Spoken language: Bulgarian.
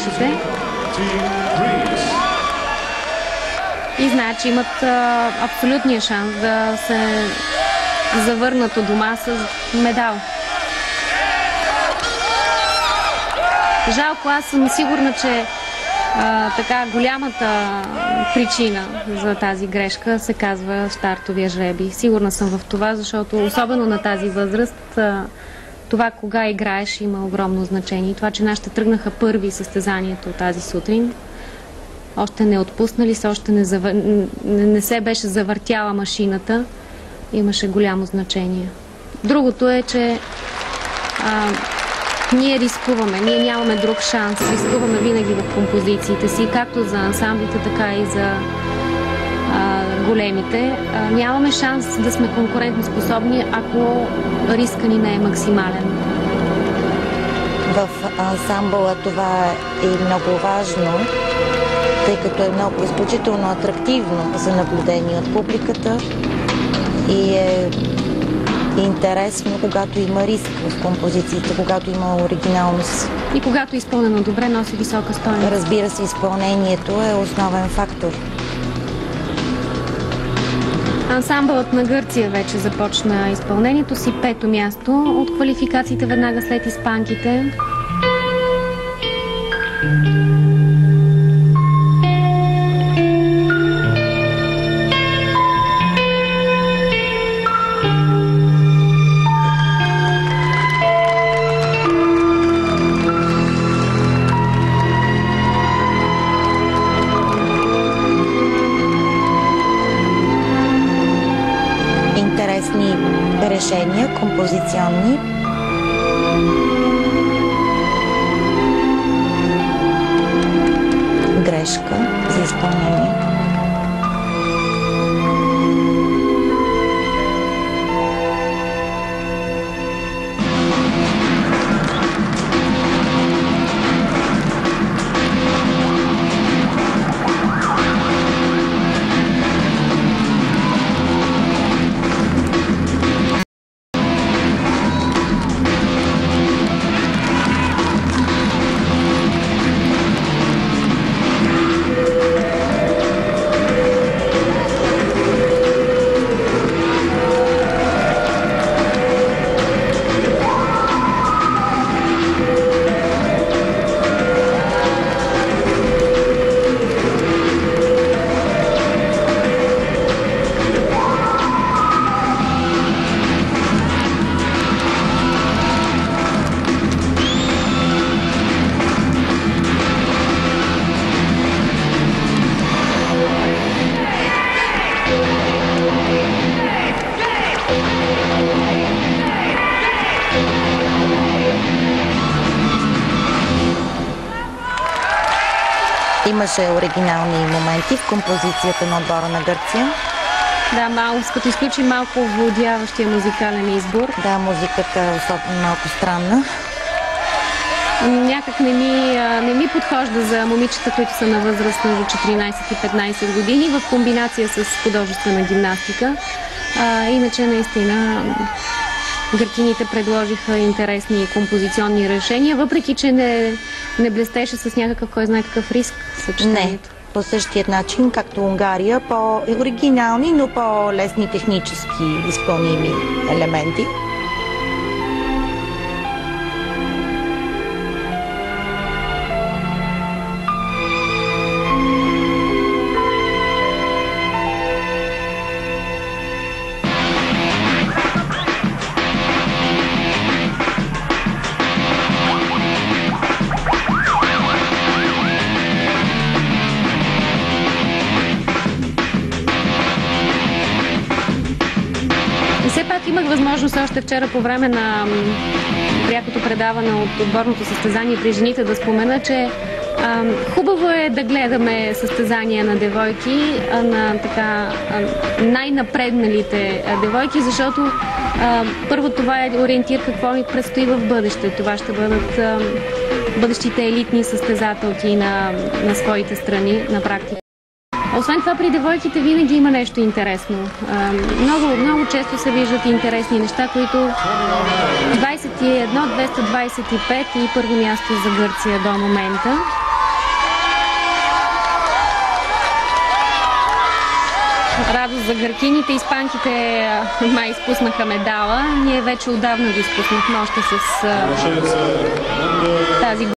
нашите. И знаят, че имат абсолютния шанс да се завърнат у дома с медал. Жалко, аз съм сигурна, че така голямата причина за тази грешка се казва стартовия жребий. Сигурна съм в това, защото особено на тази възраст това кога играеш има огромно значение. Това, че нашите тръгнаха първи състезанието тази сутрин, още не отпуснали се, още не се беше завъртяла машината, имаше голямо значение. Другото е, че ние рискуваме, ние нямаме друг шанс, рискуваме винаги в композициите си, както за ансамблите, така и за големите. Нямаме шанс да сме конкурентно способни, ако риска ни не е максимален. В ансамбъла това е много важно, тъй като е много изключително атрактивно за наблюдение от публиката и е интересно, когато има риск в композициите, когато има оригиналност. И когато е изпълнено добре, носи висока стойност. Разбира се, изпълнението е основен фактор. Ансамбълът на Гърция вече започна изпълнението си, 5-то място от квалификациите веднага след испанките. Решения, композиционни. Грешка за изпълнение. Имаше оригинални моменти в композицията на отбора на Гърция. Да, като изключим малко владяващия музикален избор. Да, музиката е особено малко странна. Някак не ми подхожда за момичета, които са на възраст между 14 и 15 години, в комбинация с художествена гимнастика. Иначе наистина гъркините предложиха интересни композиционни решения, въпреки че не блестеше с някакъв, кой знае какъв риск съчетанието. Не, по същия начин, както Унгария, по-оригинални, но по-лесни технически изпълними елементи. Имах възможност още вчера по време на прякото предаване от отборното състезание при жените да спомена, че хубаво е да гледаме състезания на девойки, на така най-напредналите девойки, защото първо това е ориентир какво ни предстои в бъдеще. Това ще бъдат бъдещите елитни състезателки на своите страни на практика. Освен това, при девойките винаги има нещо интересно. Много често се виждат интересни неща, които 21, 225 и първо място за Гърция до момента. радост за гъркините, испанките май изпуснаха медала. Ние вече отдавна го изпуснахме още с тази